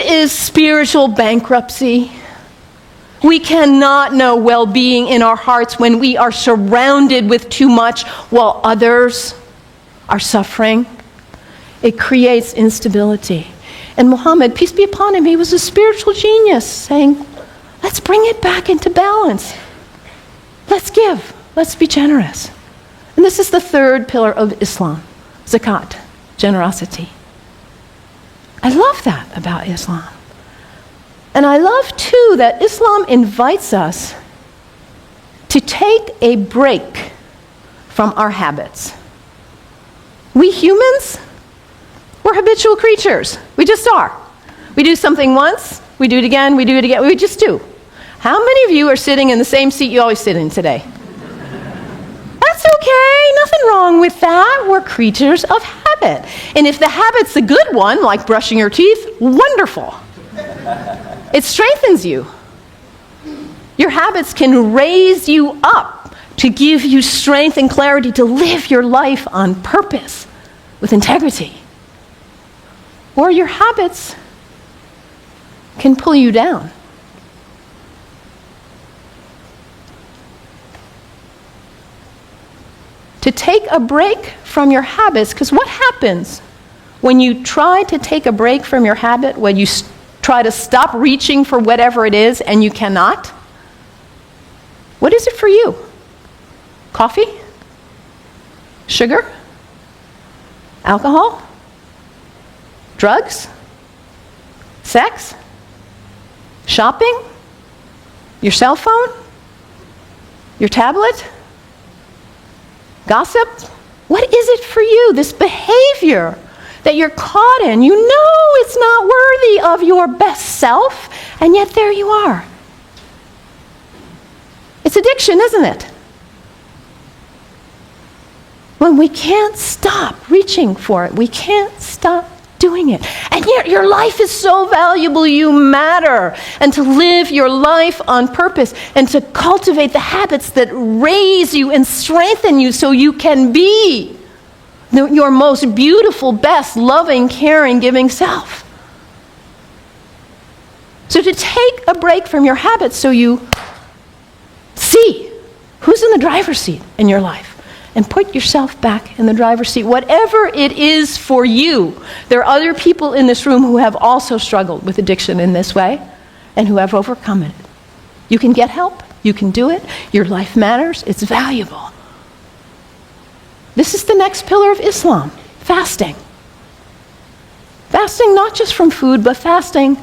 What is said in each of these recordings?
is spiritual bankruptcy. We cannot know well-being in our hearts when we are surrounded with too much while others are suffering. It creates instability. And Muhammad, peace be upon him, he was a spiritual genius, saying, let's bring it back into balance. Let's give. Let's be generous. And this is the third pillar of Islam, zakat, generosity. I love that about Islam. And I love, too, that Islam invites us to take a break from our habits. We humans, we're habitual creatures. We just are. We do something once, we do it again, we just do. How many of you are sitting in the same seat you always sit in today? That's okay, nothing wrong with that. We're creatures of habit. And if the habit's a good one, like brushing your teeth, wonderful. It strengthens you. Your habits can raise you up to give you strength and clarity to live your life on purpose with integrity. Or your habits can pull you down. To take a break from your habits, because what happens when you try to take a break from your habit, when you try to stop reaching for whatever it is and you cannot? What is it for you? Coffee? Sugar? Alcohol? Drugs? Sex? Shopping? Your cell phone? Your tablet? Gossip? What is it for you, this behavior that you're caught in? You know it's not worthy of your best self, and yet there you are. It's addiction, isn't it? When we can't stop reaching for it, we can't stop doing it. And yet your life is so valuable, you matter. And to live your life on purpose and to cultivate the habits that raise you and strengthen you so you can be your most beautiful, best, loving, caring, giving self. So to take a break from your habits so you see who's in the driver's seat in your life and put yourself back in the driver's seat, whatever it is for you. There are other people in this room who have also struggled with addiction in this way and who have overcome it. You can get help. You can do it. Your life matters. It's valuable. This is the next pillar of Islam, fasting. Fasting not just from food, but fasting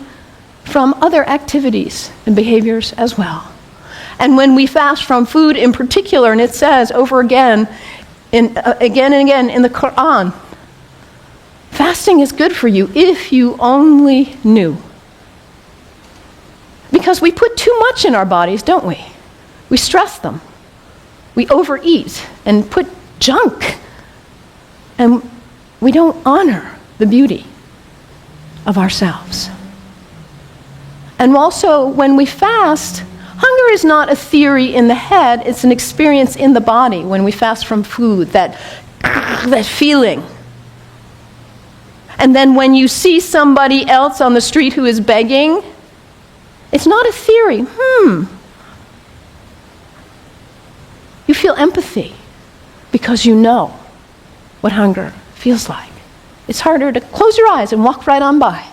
from other activities and behaviors as well. And when we fast from food in particular, and it says over again and again in the Quran, fasting is good for you if you only knew. Because we put too much in our bodies, don't we? We stress them. We overeat and put junk. And we don't honor the beauty of ourselves. And also, when we fast, hunger is not a theory in the head, it's an experience in the body when we fast from food, that feeling. And then when you see somebody else on the street who is begging, it's not a theory. You feel empathy because you know what hunger feels like. It's harder to close your eyes and walk right on by.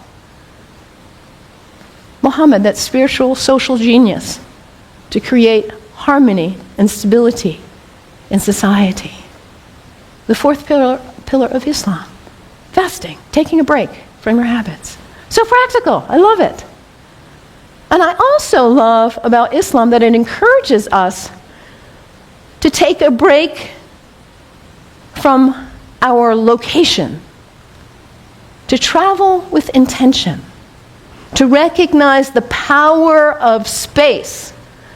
Muhammad, that spiritual social genius, to create harmony and stability in society. The fourth pillar of Islam, fasting, taking a break from your habits. So practical, I love it. And I also love about Islam that it encourages us to take a break from our location, to travel with intention, to recognize the power of space,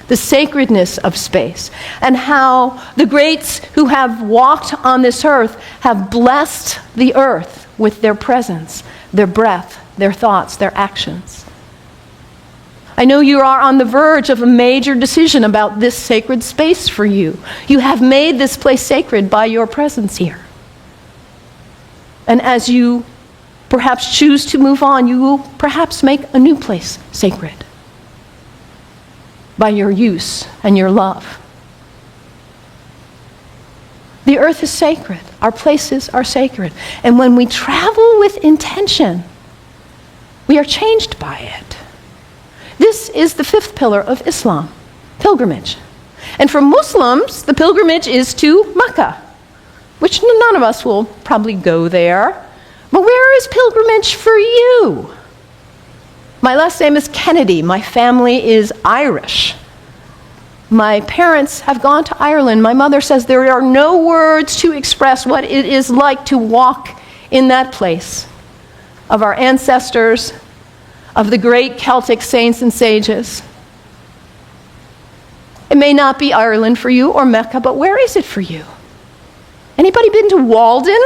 the sacredness of space, and how the greats who have walked on this earth have blessed the earth with their presence, their breath, their thoughts, their actions. I know you are on the verge of a major decision about this sacred space for you. You have made this place sacred by your presence here. And as you perhaps choose to move on, you will perhaps make a new place sacred by your use and your love. The earth is sacred. Our places are sacred. And when we travel with intention, we are changed by it. This is the fifth pillar of Islam, pilgrimage. And for Muslims, the pilgrimage is to Mecca, which none of us will probably go there. But where is pilgrimage for you? My last name is Kennedy. My family is Irish. My parents have gone to Ireland. My mother says there are no words to express what it is like to walk in that place of our ancestors, of the great Celtic saints and sages. It may not be Ireland for you or Mecca, but where is it for you? Anybody been to Walden,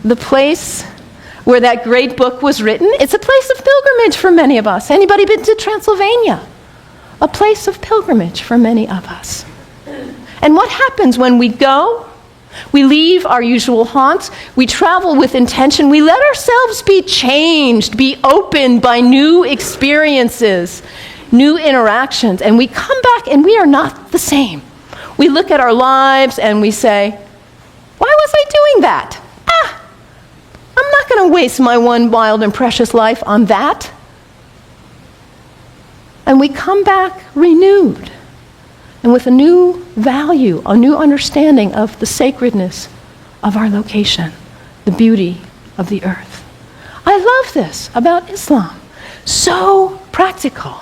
the place where that great book was written? It's a place of pilgrimage for many of us. Anybody been to Transylvania? A place of pilgrimage for many of us. And what happens when we go? We leave our usual haunts. We travel with intention. We let ourselves be changed, be opened by new experiences, new interactions. And we come back and we are not the same. We look at our lives and we say, why was I doing that? I'm not going to waste my one wild and precious life on that. And we come back renewed and with a new value, a new understanding of the sacredness of our location, the beauty of the earth. I love this about Islam. So practical.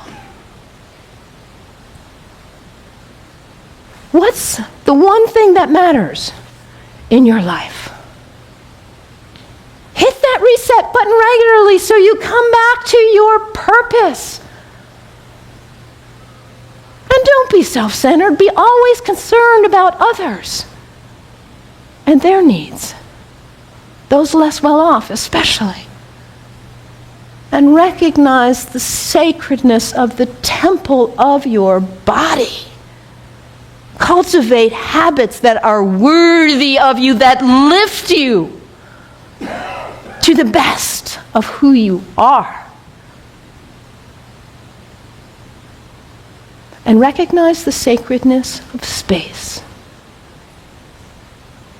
What's the one thing that matters in your life? Hit that reset button regularly so you come back to your purpose. And don't be self-centered. Be always concerned about others and their needs, those less well off especially. And recognize the sacredness of the temple of your body. Cultivate habits that are worthy of you, that lift you to the best of who you are. And recognize the sacredness of space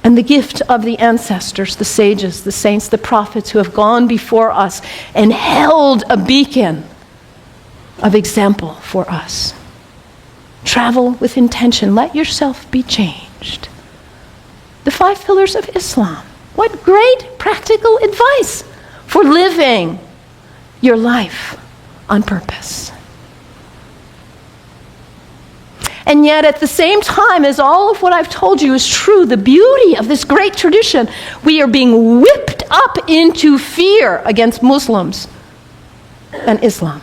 and the gift of the ancestors, the sages, the saints, the prophets who have gone before us and held a beacon of example for us. Travel with intention. Let yourself be changed. The 5 pillars of Islam. What great practical advice for living your life on purpose. And yet at the same time as all of what I've told you is true, the beauty of this great tradition, we are being whipped up into fear against Muslims and Islam.